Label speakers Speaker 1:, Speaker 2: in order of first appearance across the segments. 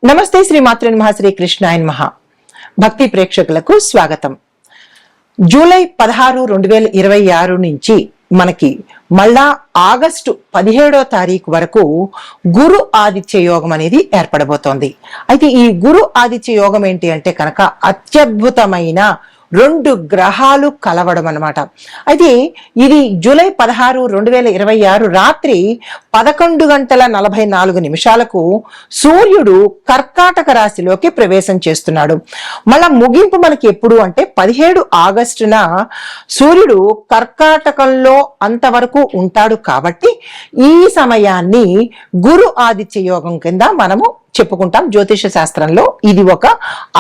Speaker 1: నమస్తే శ్రీ మాత్రే నమః శ్రీ కృష్ణాయ నమః. భక్తి ప్రేక్షకులకు స్వాగతం. జూలై 16, 2026 నుంచి మనకి మళ్ళా ఆగస్టు 17వ తారీఖు వరకు గురు ఆదిత్య యోగం అనేది ఏర్పడబోతోంది. అయితే ఈ గురు ఆదిత్య యోగం ఏంటి అంటే కనుక అత్యద్భుతమైన 2 గ్రహాలు కలవడం అన్నమాట. అయితే ఇది జూలై 16, 2026 రాత్రి 11:44 సూర్యుడు కర్కాటక రాశిలోకి ప్రవేశం చేస్తున్నాడు. మళ్ళా ముగింపు మనకి ఎప్పుడు అంటే 17 ఆగస్టున సూర్యుడు కర్కాటకంలో అంతవరకు ఉంటాడు. కాబట్టి ఈ సమయాన్ని గురు ఆదిత్య యోగం కింద మనము చెప్పుకుంటాం. జ్యోతిష శాస్త్రంలో ఇది ఒక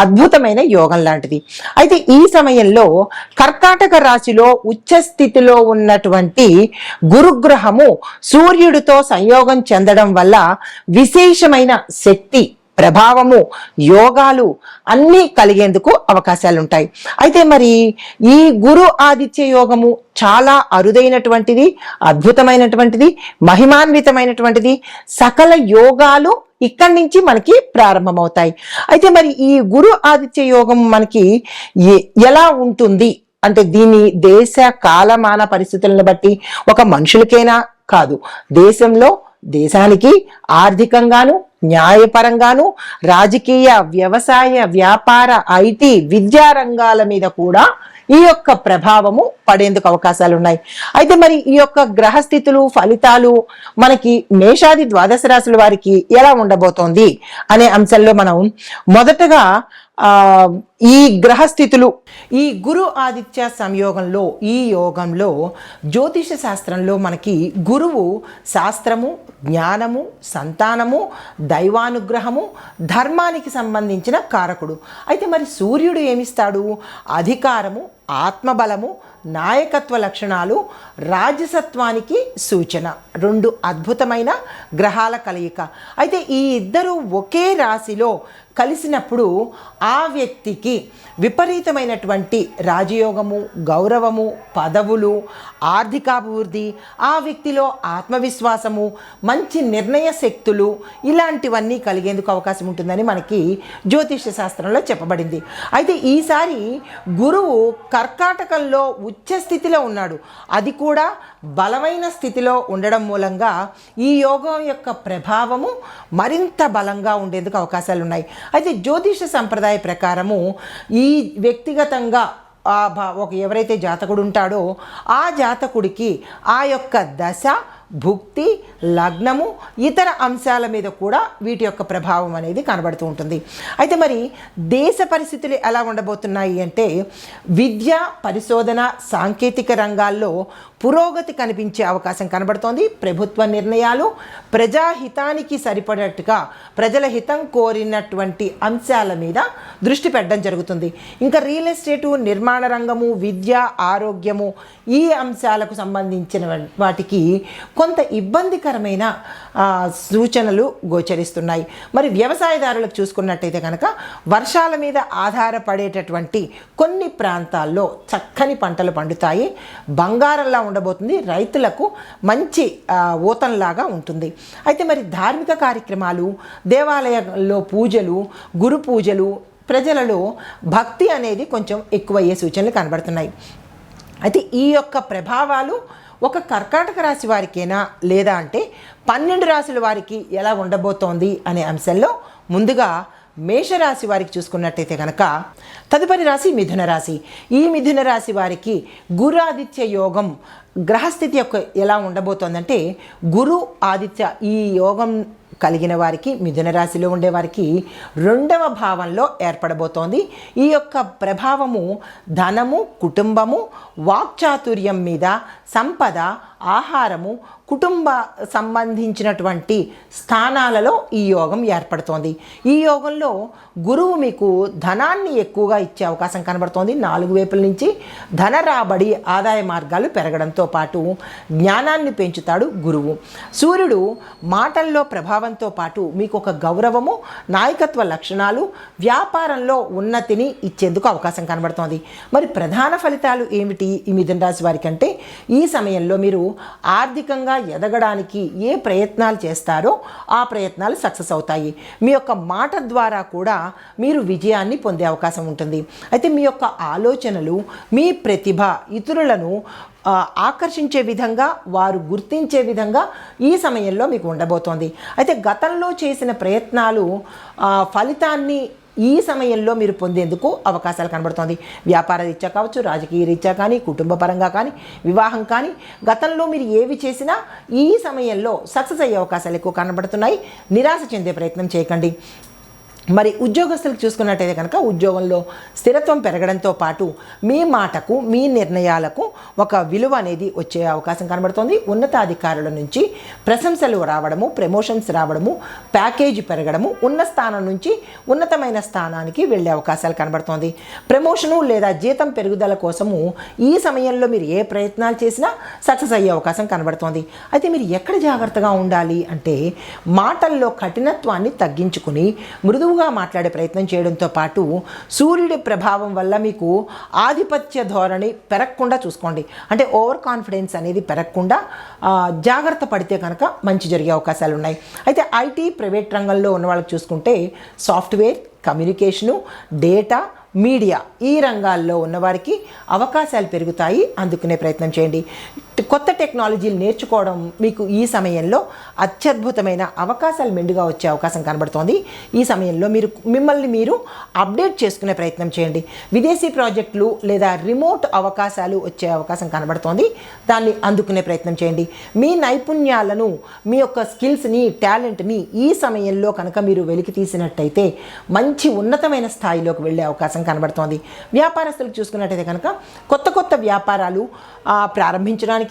Speaker 1: అద్భుతమైన యోగం లాంటిది. అయితే ఈ సమయంలో కర్కాటక రాశిలో ఉచ్చ స్థితిలో ఉన్నటువంటి గురుగ్రహము సూర్యుడితో సంయోగం చెందడం వల్ల విశేషమైన శక్తి, ప్రభావము, యోగాలు అన్నీ కలిగేందుకు అవకాశాలు ఉంటాయి. అయితే మరి ఈ గురు ఆదిత్య యోగము చాలా అరుదైనటువంటిది, అద్భుతమైనటువంటిది, మహిమాన్వితమైనటువంటిది. సకల యోగాలు ఇక్కడి నుంచి మనకి ప్రారంభమవుతాయి. అయితే మరి ఈ గురు ఆదిత్య యోగం మనకి ఎలా ఉంటుంది అంటే దీని దేశ కాలమాన పరిస్థితులను బట్టి ఒక మనుషులకైనా కాదు, దేశానికి ఆర్థికంగాను, న్యాయపరంగాను, రాజకీయ, వ్యవసాయ, వ్యాపార, ఐటీ, విద్యా రంగాల మీద కూడా ఈ యొక్క ప్రభావము పడేందుకు అవకాశాలు ఉన్నాయి. అయితే మరి ఈ యొక్క గ్రహస్థితులు, ఫలితాలు మనకి మేషాది ద్వాదశ రాశుల వారికి ఎలా ఉండబోతోంది అనే అంశంలో మనం మొదటగా ఈ గ్రహస్థితులు, ఈ గురు ఆదిత్య సంయోగంలో, ఈ యోగంలో జ్యోతిష శాస్త్రంలో మనకి గురువు శాస్త్రము, జ్ఞానము, సంతానము, దైవానుగ్రహము, ధర్మానికి సంబంధించిన కారకుడు. అయితే మరి సూర్యుడు ఏమిస్తాడు? అధికారము, ఆత్మబలము, నాయకత్వ లక్షణాలు, రాజసత్వానికి సూచన. 2 అద్భుతమైన గ్రహాల కలయిక. అయితే ఈ ఇద్దరు ఒకే రాశిలో కలిసినప్పుడు ఆ వ్యక్తికి విపరీతమైనటువంటి రాజయోగము, గౌరవము, పదవులు, ఆర్థికాభివృద్ధి, ఆ వ్యక్తిలో ఆత్మవిశ్వాసము, మంచి నిర్ణయ శక్తులు ఇలాంటివన్నీ కలిగేందుకు అవకాశం ఉంటుందని మనకి జ్యోతిష శాస్త్రంలో చెప్పబడింది. అయితే ఈసారి గురువు కర్కాటకంలో ఉచ్చ స్థితిలో ఉన్నాడు. అది కూడా బలమైన స్థితిలో ఉండడం మూలంగా ఈ యోగం యొక్క ప్రభావము మరింత బలంగా ఉండేందుకు అవకాశాలు ఉన్నాయి. అయితే జ్యోతిష సంప్రదాయ ప్రకారము ఈ వ్యక్తిగతంగా ఎవరైతే జాతకుడు ఉంటాడో ఆ జాతకుడికి ఆ యొక్క దశ, భుక్తి, లగ్నము, ఇతర అంశాల మీద కూడా వీటి యొక్క ప్రభావం అనేది కనబడుతూ ఉంటుంది. అయితే మరి దేశ పరిస్థితులు ఎలా ఉండబోతున్నాయి అంటే విద్య, పరిశోధన, సాంకేతిక రంగాల్లో పురోగతి కనిపించే అవకాశం కనబడుతోంది. ప్రభుత్వ నిర్ణయాలు ప్రజాహితానికి సరిపడట్టుగా ప్రజల హితం కోరినటువంటి అంశాల మీద దృష్టి పెట్టడం జరుగుతుంది. ఇంకా రియల్ ఎస్టేటు, నిర్మాణ రంగము, విద్య, ఆరోగ్యము ఈ అంశాలకు సంబంధించిన వాటికి కొంత ఇబ్బందికరమైన సూచనలు గోచరిస్తున్నాయి. మరి వ్యవసాయదారులకు చూసుకున్నట్టయితే కనుక వర్షాల మీద ఆధారపడేటటువంటి కొన్ని ప్రాంతాల్లో చక్కని పంటలు పండుతాయి. బంగారంలా ఉండబోతుంది. రైతులకు మంచి ఊతంలాగా ఉంటుంది. అయితే మరి ధార్మిక కార్యక్రమాలు, దేవాలయాల్లో పూజలు, గురు పూజలు, ప్రజలలో భక్తి అనేది కొంచెం ఎక్కువయ్యే సూచనలు కనబడుతున్నాయి. అయితే ఈ యొక్క ప్రభావాలు ఒక కర్కాటక రాశి వారికేనా లేదా అంటే 12 రాశుల వారికి ఎలా ఉండబోతోంది అనే అంశంలో ముందుగా మేషరాశి వారికి చూసుకున్నట్టయితే కనుక తదుపరి రాశి మిథున రాశి. ఈ మిథున రాశి వారికి గురు ఆదిత్య యోగం గ్రహస్థితి యొక్క ఎలా ఉండబోతోందంటే గురు ఆదిత్య ఈ యోగం కలిగిన వారికి, మిథున రాశిలో ఉండేవారికి 2వ భావంలో ఏర్పడబోతోంది. ఈ యొక్క ప్రభావము ధనము, కుటుంబము, వాక్చాతుర్యం మీద, సంపద, ఆహారము, కుటుంబ సంబంధించినటువంటి స్థానాలలో ఈ యోగం ఏర్పడుతోంది. ఈ యోగంలో గురువు మీకు ధనాన్ని ఎక్కువగా ఇచ్చే అవకాశం కనబడుతోంది. 4 వైపుల నుంచి ధన రాబడి, ఆదాయ మార్గాలు పెరగడంతో పాటు జ్ఞానాన్ని పెంచుతాడు గురువు. సూర్యుడు మాటల్లో ప్రభావంతో పాటు మీకు ఒక గౌరవము, నాయకత్వ లక్షణాలు, వ్యాపారంలో ఉన్నతిని ఇచ్చేందుకు అవకాశం కనబడుతోంది. మరి ప్రధాన ఫలితాలు ఏమిటి ఈ మిథున రాశి వారికి అంటే ఈ సమయంలో మీరు ఆర్థికంగా ఎదగడానికి ఏ ప్రయత్నాలు చేస్తారో ఆ ప్రయత్నాలు సక్సెస్ అవుతాయి. మీ యొక్క మాట ద్వారా కూడా మీరు విజయాన్ని పొందే అవకాశం ఉంటుంది. అయితే మీ యొక్క ఆలోచనలు, మీ ప్రతిభ ఇతరులను ఆకర్షించే విధంగా, వారు గుర్తించే విధంగా ఈ సమయంలో మీకు ఉండబోతోంది. అయితే గతంలో చేసిన ప్రయత్నాలు ఫలితాన్ని ఈ సమయంలో మీరు పొందేందుకు అవకాశాలు కనబడుతోంది. వ్యాపార రీత్యా కావచ్చు, రాజకీయ రీత్యా కానీ, కుటుంబ పరంగా కానీ, వివాహం కానీ, గతంలో మీరు ఏవి చేసినా ఈ సమయంలో సక్సెస్ అయ్యే అవకాశాలు ఎక్కువ కనబడుతున్నాయి. నిరాశ చెందే ప్రయత్నం చేయకండి. మరి ఉద్యోగస్తులకు చూసుకున్నట్టయితే కనుక ఉద్యోగంలో స్థిరత్వం పెరగడంతో పాటు మీ మాటకు, మీ నిర్ణయాలకు ఒక విలువ అనేది వచ్చే అవకాశం కనబడుతోంది. ఉన్నతాధికారుల నుంచి ప్రశంసలు రావడము, ప్రమోషన్స్ రావడము, ప్యాకేజీ పెరగడము, ఉన్న స్థానం నుంచి ఉన్నతమైన స్థానానికి వెళ్ళే అవకాశాలు కనబడుతోంది. ప్రమోషను లేదా జీతం పెరుగుదల కోసము ఈ సమయంలో మీరు ఏ ప్రయత్నాలు చేసినా సక్సెస్ అయ్యే అవకాశం కనబడుతోంది. అయితే మీరు ఎక్కడ జాగ్రత్తగా ఉండాలి అంటే మాటల్లో కఠినత్వాన్ని తగ్గించుకుని మృదువుగా మాట్లాడే ప్రయత్నం చేయడంతో పాటు సూర్యుడి ప్రభావం వల్ల మీకు ఆధిపత్య ధోరణి పెరగకుండా చూసుకోండి. అంటే ఓవర్ కాన్ఫిడెన్స్ అనేది పెరగకుండా జాగ్రత్త పడితే కనుక మంచి జరిగే అవకాశాలు ఉన్నాయి. అయితే ఐటీ, ప్రైవేట్ రంగంలో ఉన్న వాళ్ళకి చూసుకుంటే సాఫ్ట్వేర్, కమ్యూనికేషను, డేటా, మీడియా ఈ రంగాల్లో ఉన్నవారికి అవకాశాలు పెరుగుతాయి. అందుకునే ప్రయత్నం చేయండి. కొత్త టెక్నాలజీలు నేర్చుకోవడం మీకు ఈ సమయంలో అత్యద్భుతమైన అవకాశాలు మెండుగా వచ్చే అవకాశం కనబడుతోంది. ఈ సమయంలో మిమ్మల్ని మీరు అప్డేట్ చేసుకునే ప్రయత్నం చేయండి. విదేశీ ప్రాజెక్టులు లేదా రిమోట్ అవకాశాలు వచ్చే అవకాశం కనబడుతోంది. దాన్ని అందుకునే ప్రయత్నం చేయండి. మీ నైపుణ్యాలను, మీ యొక్క స్కిల్స్ని, టాలెంట్ని ఈ సమయంలో కనుక మీరు వెలికి తీసినట్టయితే మంచి ఉన్నతమైన స్థాయిలోకి వెళ్ళే అవకాశం కనబడుతోంది. వ్యాపారస్తులకు చూసుకున్నట్టయితే కనుక కొత్త వ్యాపారాలు ప్రారంభించడానికి,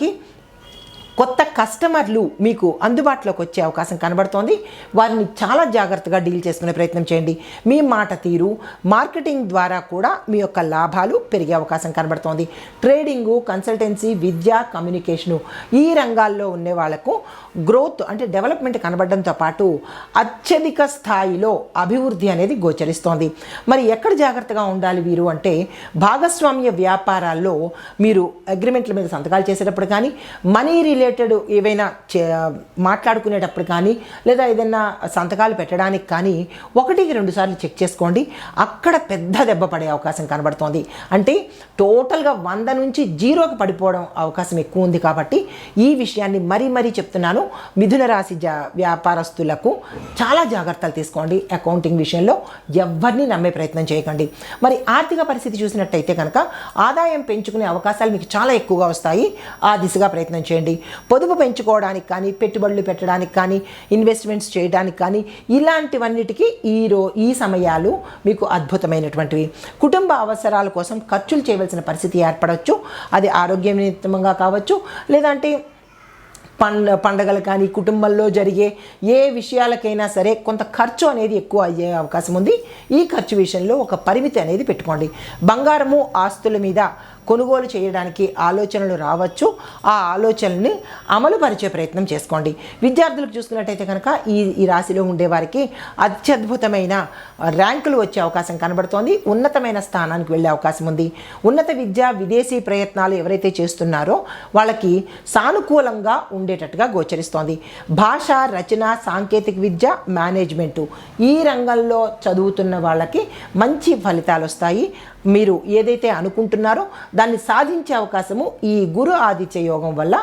Speaker 1: కొత్త కస్టమర్లు మీకు అందుబాటులోకి వచ్చే అవకాశం కనబడుతోంది. వారిని చాలా జాగ్రత్తగా డీల్ చేసుకునే ప్రయత్నం చేయండి. మీ మాట తీరు, మార్కెటింగ్ ద్వారా కూడా మీ యొక్క లాభాలు పెరిగే అవకాశం కనబడుతోంది. ట్రేడింగు, కన్సల్టెన్సీ, విద్య, కమ్యూనికేషను ఈ రంగాల్లో ఉండే వాళ్లకు గ్రోత్ అంటే డెవలప్మెంట్ కనబడడంతో పాటు అత్యధిక స్థాయిలో అభివృద్ధి అనేది గోచరిస్తోంది. మరి ఎక్కడ జాగ్రత్తగా ఉండాలి వీరు అంటే భాగస్వామ్య వ్యాపారాల్లో మీరు అగ్రిమెంట్ల మీద సంతకాలు చేసేటప్పుడు కానీ, మనీ రిలేటెడ్ ఏవైనా మాట్లాడుకునేటప్పుడు కానీ, లేదా ఏదైనా సంతకాలు పెట్టడానికి కానీ 1-2 సార్లు చెక్ చేసుకోండి. అక్కడ పెద్ద దెబ్బ పడే అవకాశం కనబడుతోంది. అంటే టోటల్గా 100 నుంచి 0కి పడిపోవడం అవకాశం ఎక్కువ ఉంది. కాబట్టి ఈ విషయాన్ని మరీ చెప్తున్నాను. మిథున రాశి వ్యాపారస్తులకు చాలా జాగ్రత్తలు తీసుకోండి. అకౌంటింగ్ విషయంలో ఎవరిని నమ్మే ప్రయత్నం చేయకండి. మరి ఆర్థిక పరిస్థితి చూసినట్టయితే కనుక ఆదాయం పెంచుకునే అవకాశాలు మీకు చాలా ఎక్కువగా వస్తాయి. ఆ దిశగా ప్రయత్నం చేయండి. పొదుపు పెంచుకోవడానికి కానీ, పెట్టుబడులు పెట్టడానికి కానీ, ఇన్వెస్ట్మెంట్స్ చేయడానికి కానీ ఇలాంటివన్నిటికీ ఈ సమయాలు మీకు అద్భుతమైనటువంటివి. కుటుంబ అవసరాల కోసం ఖర్చులు చేయవలసిన పరిస్థితి ఏర్పడవచ్చు. అది ఆరోగ్య నిమిత్తంగా కావచ్చు, లేదంటే పండగలు కానీ, కుటుంబంలో జరిగే ఏ విషయాలకైనా సరే కొంత ఖర్చు అనేది ఎక్కువ అయ్యే అవకాశం ఉంది. ఈ ఖర్చు విషయంలో ఒక పరిమితి అనేది పెట్టుకోండి. బంగారము, ఆస్తుల మీద కొనుగోలు చేయడానికి ఆలోచనలు రావచ్చు. ఆ ఆలోచనల్ని అమలుపరిచే ప్రయత్నం చేసుకోండి. విద్యార్థులకు చూసుకున్నట్టయితే కనుక ఈ రాశిలో ఉండేవారికి అత్యద్భుతమైన ర్యాంకులు వచ్చే అవకాశం కనబడుతోంది. ఉన్నతమైన స్థానానికి వెళ్ళే అవకాశం ఉంది. ఉన్నత విద్య, విదేశీ ప్రయత్నాలు ఎవరైతే చేస్తున్నారో వాళ్ళకి సానుకూలంగా ఉండేటట్టుగా గోచరిస్తోంది. భాష, రచన, సాంకేతిక విద్య, మేనేజ్మెంటు ఈ రంగంలో చదువుతున్న వాళ్ళకి మంచి ఫలితాలు వస్తాయి. మీరు ఏదైతే అనుకుంటున్నారో దాన్ని సాధించే అవకాశము ఈ గురు ఆదిత్య యోగం వల్ల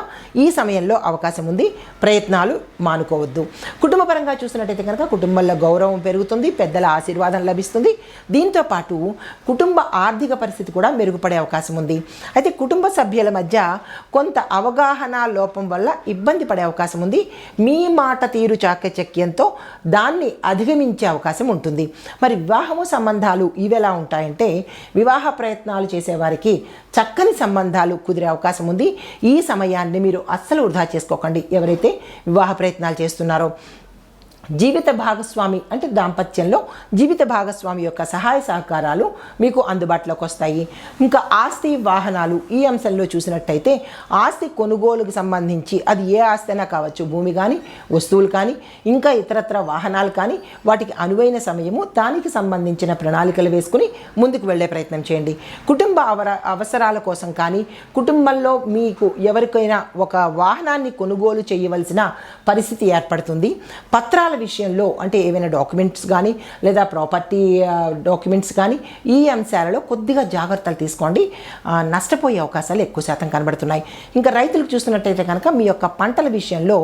Speaker 1: ఈ సమయంలో అవకాశం ఉంది. ప్రయత్నాలు మానుకోవద్దు. కుటుంబపరంగా చూసినట్టయితే కనుక కుటుంబంలో గౌరవం పెరుగుతుంది, పెద్దల ఆశీర్వాదం లభిస్తుంది. దీంతో పాటు కుటుంబ ఆర్థిక పరిస్థితి కూడా మెరుగుపడే అవకాశం ఉంది. అయితే కుటుంబ సభ్యుల మధ్య కొంత అవగాహన లోపం వల్ల ఇబ్బంది పడే అవకాశం ఉంది. మీ మాట తీరు చాకచక్యంతో దాన్ని అధిగమించే అవకాశం ఉంటుంది. మరి వివాహము సంబంధాలు ఇవి ఎలా ఉంటాయంటే వివాహ ప్రయత్నాలు చేసేవారికి చక్కని సంబంధాలు కుదిరే అవకాశం ఉంది. ఈ సమయాన్ని మీరు అస్సలు వృధా చేసుకోకండి. ఎవరైతే వివాహ ప్రయత్నాలు చేస్తున్నారో జీవిత భాగస్వామి అంటే దాంపత్యంలో జీవిత భాగస్వామి యొక్క సహాయ సహకారాలు మీకు అందుబాటులోకి వస్తాయి. ఇంకా ఆస్తి వాహనాలు ఈ అంశంలో చూసినట్టయితే ఆస్తి కొనుగోలుకు సంబంధించి అది ఏ ఆస్తి అయినా కావచ్చు, భూమి కానీ వస్తువులు కానీ ఇంకా ఇతరత్ర వాహనాలు కానీ వాటికి అనువైన సమయము దానికి సంబంధించిన ప్రణాళికలు వేసుకుని ముందుకు వెళ్ళే ప్రయత్నం చేయండి. కుటుంబ అవసరాల కోసం కానీ కుటుంబంలో మీకు ఎవరికైనా ఒక వాహనాన్ని కొనుగోలు చేయవలసిన పరిస్థితి ఏర్పడుతుంది. పత్రాల విషయంలో అంటే ఏవైనా డాక్యుమెంట్స్ కానీ లేదా ప్రాపర్టీ డాక్యుమెంట్స్ కానీ ఈ అంశాలలో కొద్దిగా జాగ్రత్తలు తీసుకోండి. నష్టపోయే అవకాశాలు ఎక్కువ శాతం కనబడుతున్నాయి. ఇంకా రైతులకు చూస్తున్నట్టయితే కనుక మీ యొక్క పంటల విషయంలో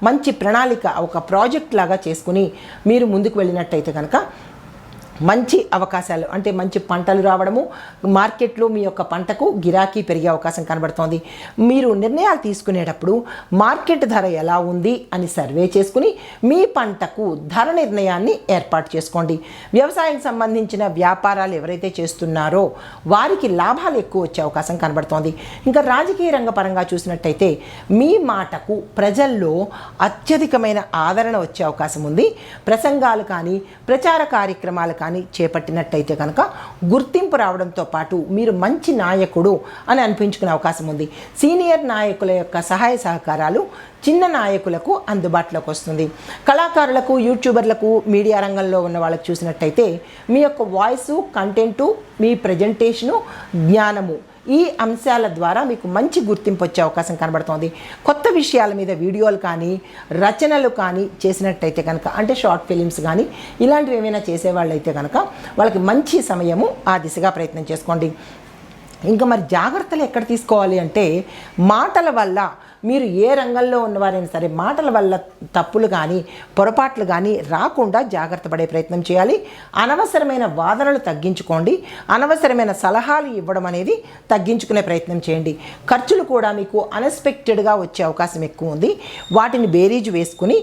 Speaker 1: మంచి ప్రణాళిక ఒక ప్రాజెక్ట్ లాగా చేసుకుని మీరు ముందుకు వెళ్ళినట్టయితే కనుక మంచి అవకాశాలు అంటే మంచి పంటలు రావడము, మార్కెట్లో మీ యొక్క పంటకు గిరాకీ పెరిగే అవకాశం కనబడుతోంది. మీరు నిర్ణయాలు తీసుకునేటప్పుడు మార్కెట్ ధర ఎలా ఉంది అని సర్వే చేసుకుని మీ పంటకు ధర నిర్ణయాన్ని ఏర్పాటు చేసుకోండి. వ్యవసాయానికి సంబంధించిన వ్యాపారాలు ఎవరైతే చేస్తున్నారో వారికి లాభాలు ఎక్కువ వచ్చే అవకాశం కనబడుతోంది. ఇంకా రాజకీయ రంగ పరంగా చూసినట్టయితే మీ మాటకు ప్రజల్లో అత్యధికమైన ఆదరణ వచ్చే అవకాశం ఉంది. ప్రసంగాలు కానీ ప్రచార కార్యక్రమాలు కానీ చేపట్టినట్టయితే కనుక గుర్తింపు రావడంతో పాటు మీరు మంచి నాయకుడు అని అనిపించుకునే అవకాశం ఉంది. సీనియర్ నాయకుల యొక్క సహాయ సహకారాలు చిన్న నాయకులకు అందుబాటులోకి వస్తుంది. కళాకారులకు, యూట్యూబర్లకు, మీడియా రంగంలో ఉన్న వాళ్ళకి చూసినట్టయితే మీ యొక్క వాయిసు, కంటెంటు, మీ ప్రజెంటేషను, జ్ఞానము ఈ అంశాల ద్వారా మీకు మంచి గుర్తింపు వచ్చే అవకాశం కనబడుతోంది. కొత్త విషయాల మీద వీడియోలు కానీ రచనలు కానీ చేసినట్టయితే కనుక అంటే షార్ట్ ఫిలిమ్స్ కానీ ఇలాంటివి ఏమైనా చేసేవాళ్ళు అయితే కనుక వాళ్ళకి మంచి సమయము ఆ దిశగా ప్రయత్నం చేసుకోండి. ఇంకా మరి జాగ్రత్తలు ఎక్కడ తీసుకోవాలి అంటే మాటల వల్ల మీరు ఏ రంగంలో ఉన్నవారైనా సరే మాటల వల్ల తప్పులు కానీ పొరపాట్లు కానీ రాకుండా జాగ్రత్త పడే ప్రయత్నం చేయాలి. అనవసరమైన వాదనలు తగ్గించుకోండి. అనవసరమైన సలహాలు ఇవ్వడం అనేది తగ్గించుకునే ప్రయత్నం చేయండి. ఖర్చులు కూడా మీకు అన్ఎక్స్పెక్టెడ్గా వచ్చే అవకాశం ఎక్కువ ఉంది. వాటిని బేరీజు వేసుకుని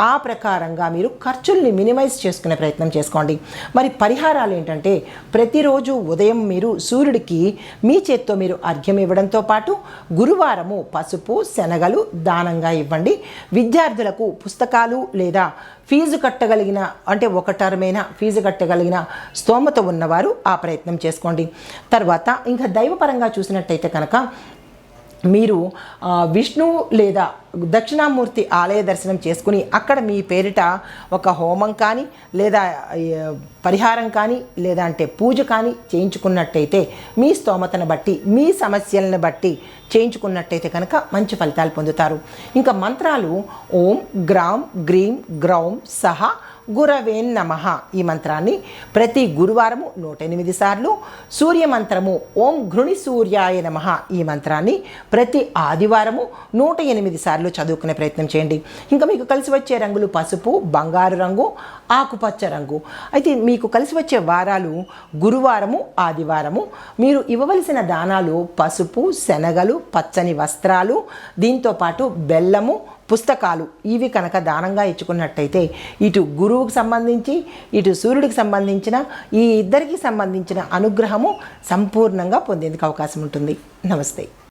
Speaker 1: ఆ ప్రకారంగా మీరు ఖర్చుల్ని మినిమైజ్ చేసుకునే ప్రయత్నం చేసుకోండి. మరి పరిహారాలు ఏంటంటే ప్రతిరోజు ఉదయం మీరు సూర్యుడికి మీ చేత్తో మీరు అర్ఘ్యం ఇవ్వడంతో పాటు గురువారము పసుపు, శనగలు దానంగా ఇవ్వండి. విద్యార్థులకు పుస్తకాలు లేదా ఫీజు కట్టగలిగిన అంటే ఒక టర్మైనా ఫీజు కట్టగలిగిన స్తోమత ఉన్నవారు ఆ ప్రయత్నం చేసుకోండి. తర్వాత ఇంకా దైవపరంగా చూసినట్టయితే కనుక మీరు విష్ణు లేదా దక్షిణామూర్తి ఆలయ దర్శనం చేసుకుని అక్కడ మీ పేరిట ఒక హోమం కానీ లేదా పరిహారం కానీ లేదా అంటే పూజ కానీ చేయించుకున్నట్టయితే మీ స్తోమతను బట్టి మీ సమస్యలను బట్టి చేయించుకున్నట్టయితే కనుక మంచి ఫలితాలు పొందుతారు. ఇంకా మంత్రాలు ఓం గ్రాం గ్రీం గ్రౌం సహా గురవే నమః ఈ మంత్రాన్ని ప్రతి గురువారము 108 సార్లు, సూర్య మంత్రము ఓం ఘృణి సూర్యాయ నమః ఈ మంత్రాన్ని ప్రతి ఆదివారము 108 సార్లు చదువుకునే ప్రయత్నం చేయండి. ఇంకా మీకు కలిసి వచ్చే రంగులు పసుపు, బంగారు రంగు, ఆకుపచ్చ రంగు. అయితే మీకు కలిసి వచ్చే వారాలు గురువారము, ఆదివారము. మీరు ఇవ్వవలసిన దానాలు పసుపు, శనగలు, పచ్చని వస్త్రాలు, దీంతోపాటు బెల్లము, పుస్తకాలు ఇవి కనుక దానంగా ఇచ్చుకున్నట్టయితే ఇటు గురువుకు సంబంధించి ఇటు సూర్యుడికి సంబంధించిన ఈ ఇద్దరికి సంబంధించిన అనుగ్రహము సంపూర్ణంగా పొందేందుకు అవకాశం ఉంటుంది. నమస్తే.